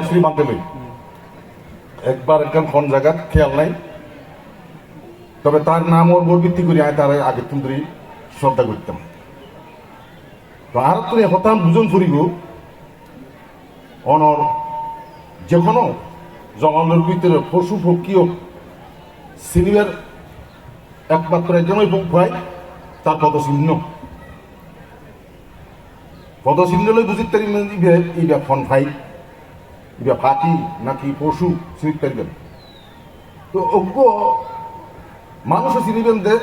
জ্ঞানশ্রী বাঁধতে লই একবার একখান কোন জায়গা খেয়াল নাই, তবে তার নাম ওর উপর ভিত্তি করি আমি তার আগে তুমি শ্রদ্ধা করতাম। তো আর তো হতাম দুজন ফুরিব অনর যে কোনো জঙ্গলের ভিতরে পশু পক্ষীও সিনিয়র একমাত্র একজনই ভাই তার পদচিহ্ন লই বুঝিতে পারিবেন ইবা ফন ভাই ইবা ফাঁকি নাকি পশু চিনিতে পারিবেন। তো অজ্ঞ মানুষও চিনিবেন দে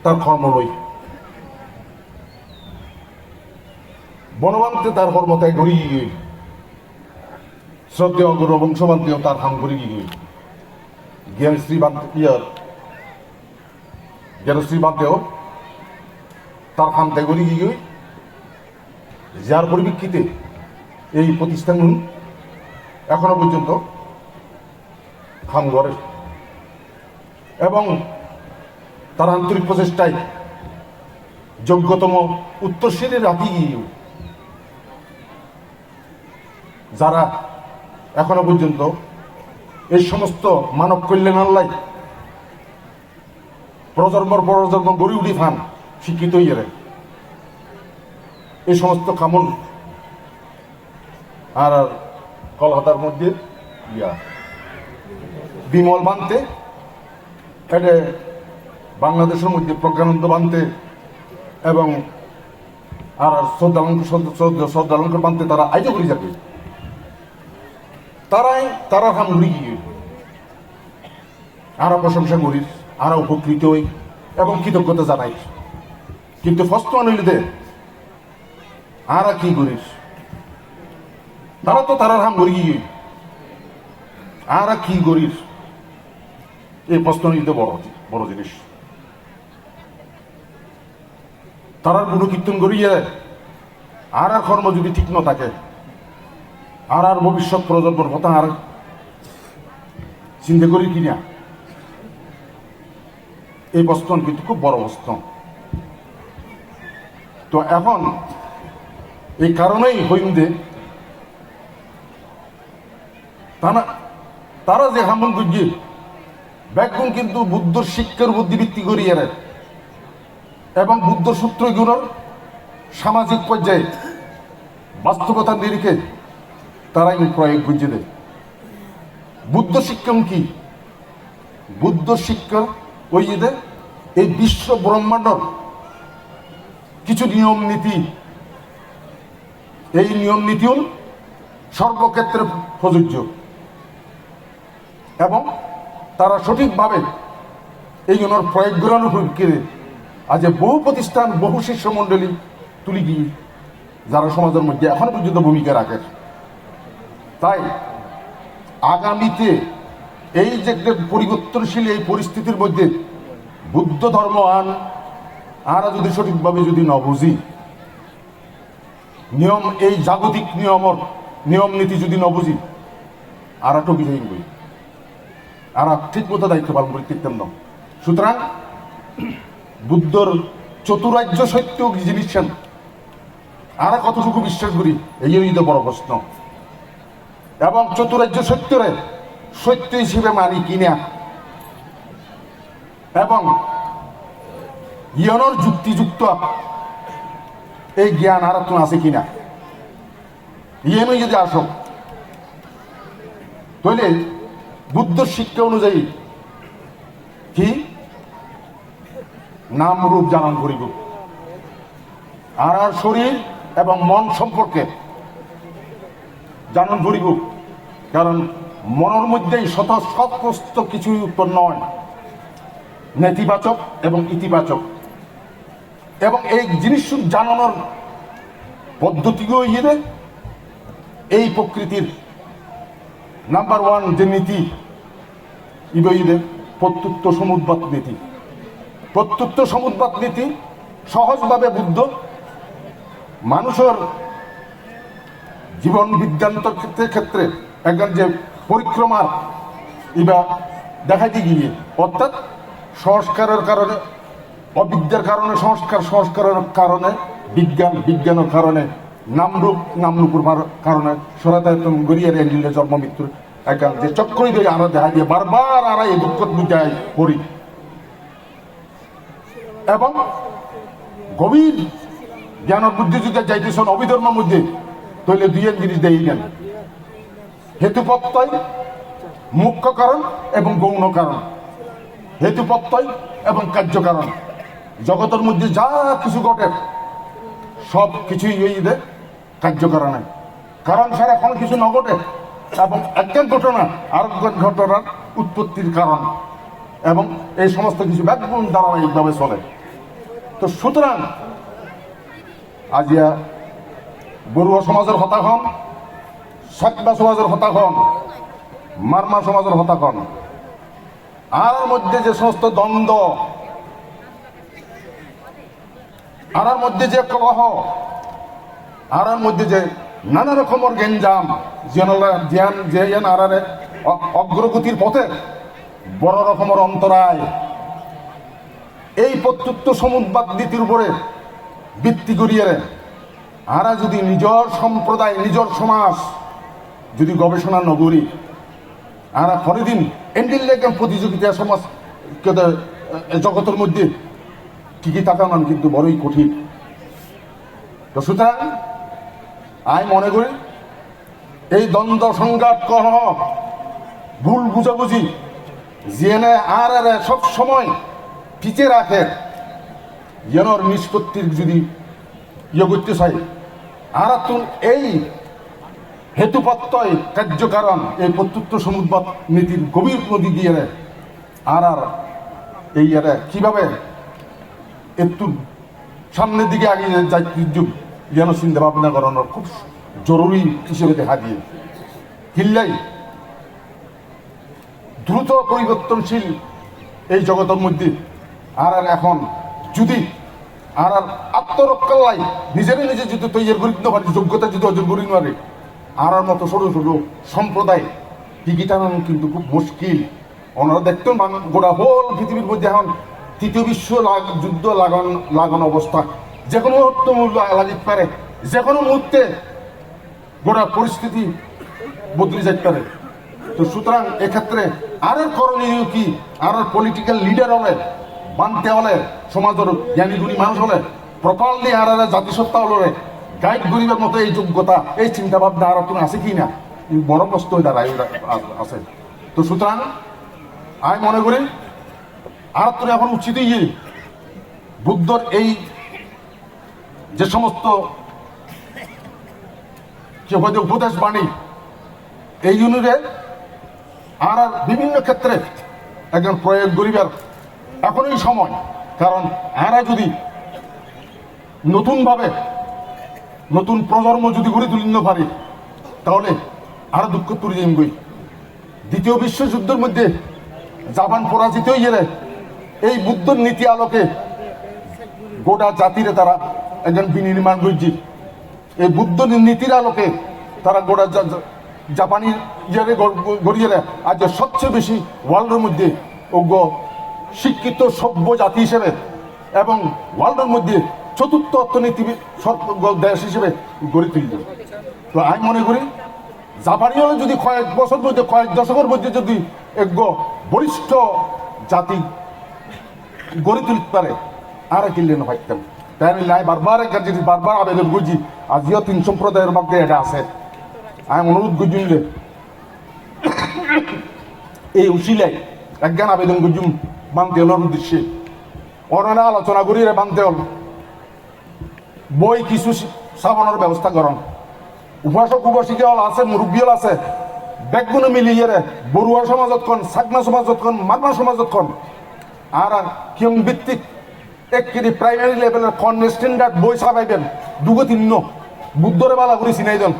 তার কর্ম লই, বনবান্তে তার কর্ম ত্যাগ করি গিয়ে শ্রদ্ধেয় অগ্র বংশবান্তেও তার হাম করি গিয়ে জ্ঞানশ্রী বান্তেও তার হাম ত্যাগ করি গিয়ে যার পরিপ্রেক্ষিতে এই প্রতিষ্ঠান এখনো পর্যন্ত হাম করে এবং তার আন্তরিক প্রচেষ্টায় যোগ্যতম উত্তরসূরি রাখি গিয়ে যারা এখনো পর্যন্ত এই সমস্ত মানব কল্যাণাল্লাই প্রজন্মর প্রজন্ম গড়ি উঠি ফান শিক্ষিত ইয়ে এই সমস্ত কামন আর কলকাতার মধ্যে বিমল বানতে এটা বাংলাদেশের মধ্যে প্রজ্ঞানন্দ বানতে এবং আর শ্রদ্ধালঙ্কর বানতে তারা আইজ করি যাবে তারা হাম ঘুরি গিয়ে আরো প্রশংসা করিস আরো উপকৃত হই এবং কৃতজ্ঞতা জানাই। কিন্তু ফার্স্ট ওয়ান হইলে দে আর কি করিস তারা তো তারার হাম ঘুরি গিয়ে আর কি করিস এই প্রশ্ন নিতে বড় জিনিস। তারার গুণকীর্তন করিয়ে আর কর্ম যদি ঠিক না থাকে আর ভবিষ্যৎ প্রজন্মের কথা আর চিন্তা করি কিনা এই প্রশ্ন কিন্তু খুব বড় প্রশ্ন। তো এখন এই কারণেই হইন্দে তারা যে হামন বুঝি ব্যাগুন কিন্তু বুদ্ধর শিক্ষার বুদ্ধি ভিত্তি করিয়ে এবং বুদ্ধ সূত্রগুলোর সামাজিক পর্যায়ে বাস্তবতার নিরিখে তারাই প্রয়োগ বুঝে দেয়। বুদ্ধ শিক্ষা কি? বুদ্ধ শিক্ষা ওই যে এই বিশ্ব ব্রহ্মাণ্ডর কিছু নিয়ম নীতি, এই নিয়ম নীতিও সর্বক্ষেত্রে প্রযোজ্য এবং তারা সঠিকভাবে এই প্রয়োগ করার উপর আজ বহু প্রতিষ্ঠান বহু শিষ্য মন্ডলী তুলি গিয়ে যারা সমাজের মধ্যে এখনো পর্যন্ত ভূমিকা রাখে। তাই আগামীতে এই যে পরিবর্তনশীল এই পরিস্থিতির মধ্যে বুদ্ধ ধর্ম আর যদি সঠিকভাবে যদি না বুঝি নিয়ম এই জাগতিক নিয়ম নীতি যদি না বুঝি আর টকি যাই বই আর ঠিক মতো দায়িত্ব পালন করে করতাম না। সুতরাং বুদ্ধর চতুরাজ্য সত্য জিনিস আর কতটুকু বিশ্বাস করি এই তো বড় প্রশ্ন। এবং চতুরাজ্য সত্যরে সত্য হিসেবে মানি কিনা এবং ইয়নর যুক্তিযুক্ত এই জ্ঞান আর আছে কিনা ইয়েনই যদি আসো তাহলে বুদ্ধর শিক্ষা অনুযায়ী কি নাম রূপ জানান করিব আর শরীর এবং মন সম্পর্কে জানান করিব। কারণ মনের মধ্যেই সমস্ত কিছুই উৎপন্ন হয় নেতিবাচক এবং ইতিবাচক এবং এই জিনিস জানানোর পদ্ধতিও ইয়ে এই প্রকৃতির নাম্বার ওয়ান যে নীতি ইবে প্রত্যুত্ত সমুদ্বাদ নীতি। প্রত্যুত্ত সমুদ্বাদ নীতি সহজভাবে বুদ্ধ মানুষের জীবন বিজ্ঞান্তর ক্ষেত্রে একজন যে পরিক্রমার ইবা দেখাইতে গিয়ে অর্থাৎ সংস্কারের কারণে অবিদ্যার কারণে সংস্কারের কারণে বিজ্ঞানের কারণে নামনুকুর কারণে সরাতায়তন গড়িয়ে এন্ডিলে জন্ম মৃত্যুর একাল যে চক্রই দিয়ে আমরা দেখা দিয়ে বারবার আমরা এই দুঃখ বুঝাই করি এবং গভীর জ্ঞান বুদ্ধি যদি যাইতেছেন অবিধর্মের মধ্যে তৈলে দুই জিনিস দেই জ্ঞান হেতুপত্যয় মুখ্য কারণ এবং গৌণ কারণ হেতুপত্যয় এবং কার্য কারণ জগতের মধ্যে যা কিছু ঘটে সব কিছুই এই কার্যকারণে কারণ ছাড়া কোনো কিছু ন ঘটে এবং একজন ঘটনা আরেকজন ঘটনার উৎপত্তির কারণ এবং এই সমস্ত কিছু ব্যাকরণ ধারাবাহিকভাবে চলে তো সুতরাং আজিয়া বড়ুয়া সমাজের হতা হন সাতবা সমাজের হতা হন মারমা সমাজের হতা হন আর মধ্যে যে সমস্ত দ্বন্দ্ব আর মধ্যে যে কলহ আর মধ্যে যে নানা রকমের গেঞ্জাম জ্ঞান যে আরারে অগ্রগতির পথে বড় রকমের অন্তরায় এই প্রত্যুত্ব সমুদ্বাদ নীতির উপরে ভিত্তি করিয়ে আরা যদি নিজের সম্প্রদায় নিজের সমাজ যদি গবেষণা নগরী আরা পরেদিন এন্ডিল লেগেন প্রতিযোগিতা সমাজ জগতের মধ্যে ঠিকই তাকান কিন্তু বড়ই কঠিন তো সুতরাং আমি মনে করি এই দ্বন্দ্ব সংঘাত কলহ ভুল বুঝাবুঝি জেনে আর সব সময় পিছিয়ে রাখে যেনর নিষ্পত্তির যদি ইয়ে করতে চাই আর এই হেতুপত্যয় কার্যকারণ এই প্রত্যুত্ব সমুদ্বাদ নীতির গভীর নদী দিয়ে আর এই কিভাবে একটু সামনের দিকে আগিয়ে যাই যুগ যেন চিন্তা ভাবনা করানোর খুব জরুরি হিসেবে দেখা দিয়ে কিল্লাই দ্রুত পরিবর্তনশীল এই জগতের মধ্যে আর এখন যদি আর আত্মরক্ষার লাই নিজেরা নিজে যদি তৈরি করে দিতে পারি যোগ্যতা যদি অর্জন করি পারে আর মতো ছোট ছোট সম্প্রদায় টিকিটানো কিন্তু খুব মুশকিল ওনারা দেখতেন গোটা হোল পৃথিবীর মধ্যে এখন তৃতীয় বিশ্ব যুদ্ধ লাগানো অবস্থা যে কোনো মুহূর্তে লাগিতে পারে যে কোনো মুহূর্তে গোটা পরিস্থিতি বদলে যেতে পারে তো সুতরাং এক্ষেত্রে আর করণীয় কি আর পলিটিক্যাল লিডার হলে বানতে হলে সমাজের জ্ঞানী গুণী মানুষ হলে প্রপারলি আর জাতিসত্তা হলে গাইড গরিবের মতো এই যোগ্যতা এই চিন্তা ভাবনা আর তুমি আছে কি না বড় প্রশ্ন দাঁড়ায় আছে তো সুতরাং আমি মনে করি আর তুমি এখন উচিত বুদ্ধর এই যে সমস্ত উপদেশ বাণী এই জন্য আর বিভিন্ন ক্ষেত্রে একজন প্রয়োগ করিবার এখনই সময় কারণ এরা যদি নতুনভাবে নতুন প্রজন্ম যদি গড়ে তুলিতে পারে তাহলে আরো দুঃখ তুলে যাই দ্বিতীয় বিশ্বযুদ্ধের মধ্যে জাপান পরাজিত হয়ে গেলে এই বুদ্ধর নীতি আলোকে গোটা জাতিরে তারা একজন বিনির্মাণ করছে এই বুদ্ধ নীতির আলোকে তারা গোটা জাপানি গড়িয়ে আজ সবচেয়ে বেশি ওয়ার্ল্ডের মধ্যে অজ্ঞ শিক্ষিত সভ্য জাতি হিসেবে এবং ওয়ার্ল্ডের মধ্যে চতুর্থ অর্থনীতি দেশ হিসেবে গড়ে তুলছে তো আমি মনে করি জাপানি হলে যদি কয়েক বছর মধ্যে কয়েক দশকের মধ্যে যদি এক বরিষ্ঠ জাতি গড়ে তুলতে পারে আর কিনলে না পাইতাম তাই আমি বারবার জিনিস বারবার আবেদন করছি আজিও 3 সম্প্রদায়ের মধ্যে এটা আছে আমি অনুরোধ করছি এই উচিলাই একজ্ঞান আবেদন করছুম বানতে হলোর উদ্দেশ্যে অনানা আলোচনা করি বানতে হল বই কিছু সাবানোর ব্যবস্থা করন উপাসক উপাসিকা হল আছে মুরব্বী হল আছে ব্যাগগুলো মিলিয়ে বড়ুয়া সমাজত কন সাকনা সমাজত কন মারমা সমাজত কন আর কিয়ং ভিত্তিক একটি প্রাইমারি লেভেলের কন স্ট্যান্ডার্ড বই ছাপাইবেন দুগো তিন্ন বুদ্ধরে বালাগুড়ি চিনাই দেন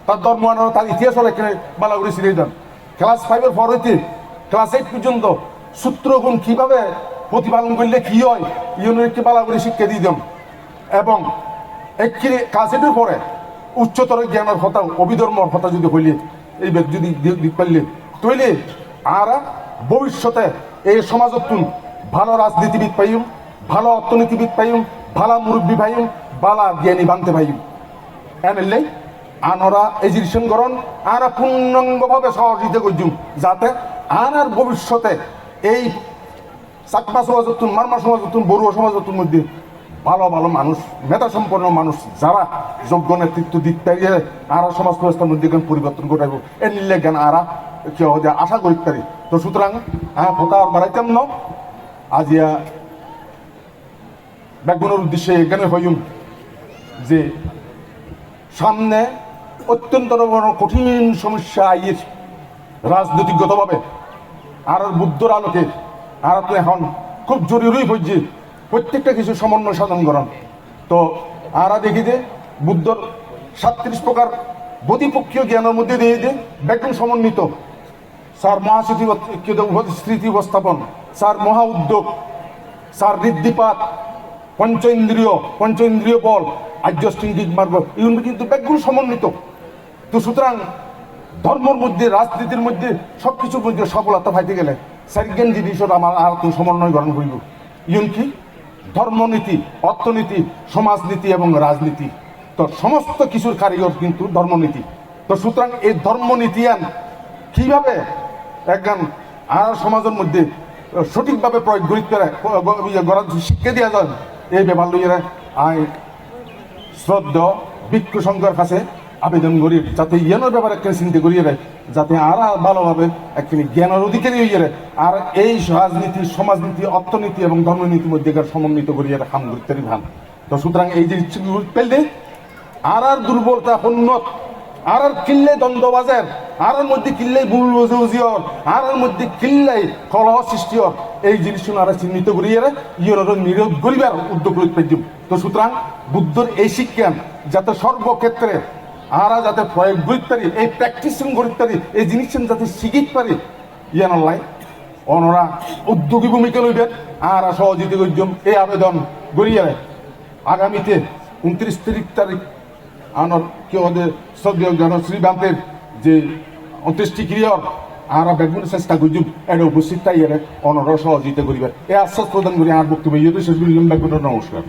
তার ধর্ম তার ইতিহাস হলে বালাগুড়ি চিনাই দেন ক্লাস 5-এর পর হইতে ক্লাস 8 পর্যন্ত সূত্রগুণ কিভাবে প্রতিপালন করলে কি হয় ইউনিট একটি বালাগুড়ি শিক্ষা দিয়ে দেন এবং একটি ক্লাস 8-এর পরে উচ্চতর জ্ঞানের কথা অভিধর্মর কথা যদি হইলে এই যদি পারলে তৈলে আর ভবিষ্যতে এই সমাজত ভালো রাজনীতিবিদ পাইম ভালো অর্থনীতিবিদ পাইম ভালো মুরব্বী পাইম ভালো জ্ঞানী বানতে পাইম এনএলএ আনরা এজিরিশন করন আর পূর্ণাঙ্গভাবে সহযোগিতা করছুম যাতে আর ভবিষ্যতে এই চাকমা সমাজতুন মারমা সমাজতুন বড়ুয়া সমাজতুন মধ্যে ভালো ভালো মানুষ মেধা সম্পন্ন মানুষ যারা যোগ্য নেতৃত্ব দিতে পারিয়ে আর সমাজ ব্যবস্থার মধ্যে পরিবর্তন ঘটাইব এর নিলে জ্ঞান আরা কেউ আশা করতে পারি। তো সুতরাং কথা আর বাড়াইতাম ন আজিয়া ব্যাকগুণের উদ্দেশ্যে এখানে হইম যে সামনে অত্যন্ত বড় কঠিন সমস্যা আইয়ের রাজনৈতিকগতভাবে আর বুদ্ধর আলোকে আর তো এখন খুব জরুরি হয়েছে প্রত্যেকটা কিছু সমন্বয় সাধন করেন। তো আরা দেখি যে বুদ্ধর 37 প্রকার প্রতিপক্ষীয় জ্ঞানের মধ্যে দিয়ে যে ব্যাকরণ সমন্বিত স্যার স্মৃতি উপস্থাপন, স্যার মহা উদ্যোগ, স্যার ঋদ্ধিপাত, পঞ্চেন্দ্রিয় বল, আর্যষ্টিক মার্গ এগুলো কিন্তু ব্যাকরণ সমন্বিত। তো সুতরাং ধর্মের মধ্যে রাজনীতির মধ্যে সবকিছুর মধ্যে সফলতা পাইতে গেলে সার্গেন জিনিসের আমার আর সমন্বয় গ্রহণ করিব। ইয়ন কি ধর্মনীতি, অর্থনীতি, সমাজনীতি এবং রাজনীতি। তো সমস্ত কিছুর কারিগর কিন্তু ধর্মনীতি। তো সুতরাং এই ধর্মনীতি কিভাবে একজন আর সমাজের মধ্যে সঠিকভাবে প্রয়োগ করার শিক্ষা দেওয়া যায় এই ব্যাপার লইয়া আই শ্রদ্ধ ভিক্ষু সংঘের কাছে আবেদন করি যাতে জ্ঞানের ব্যাপারে একটা চিন্তা করিয়ে দেয় যাতে আর ভালোভাবে একটি জ্ঞানের অধিকারী হইয়ে দেয় আর এই রাজনীতি, সমাজনীতি, অর্থনীতি এবং ধর্মনীতির মধ্যে সমন্বিত করিয়ে খাম করতে ভান। তো সুতরাং এই যে পেলে আর দুর্বলতা উন্নত আর কিনলে দ্বন্দ্ববাজের আর মধ্যে কিনলেই ভুল বুঝিওর আর মধ্যে কিনলেই কলহ সৃষ্টি হর এই জিনিসগুলো আর চিহ্নিত করিয়ে ইয়ের নিরোধ করিবার উদ্যোগ লইতে পারি। তো সুতরাং বুদ্ধর এই শিক্ষা যাতে সর্বক্ষেত্রে আরা যাতে প্রয়োগ করতে পারি, এই প্র্যাকটিসিং করতে পারি, এই জিনিস যাতে শিখিতে পারি ইয়ে নয় অনরা উদ্যোগী ভূমিকা লইবেন আর সহযোগিতা করছম এই আবেদন করিয়ে আগামীতে 29 তারিখ আনর কেউ শ্রদ্ধেয় শ্রীবান্তের যে অন্ত্যেষ্টিক্রিয়ার আর ব্যাকগুণ চেষ্টা করছম এটা উপস্থিত তাই অনর সহযোগিতা করিবার এই আশ্বাস প্রদান করি আর বক্তব্য শেষ করলাম। ব্যাকগুণের নমস্কার।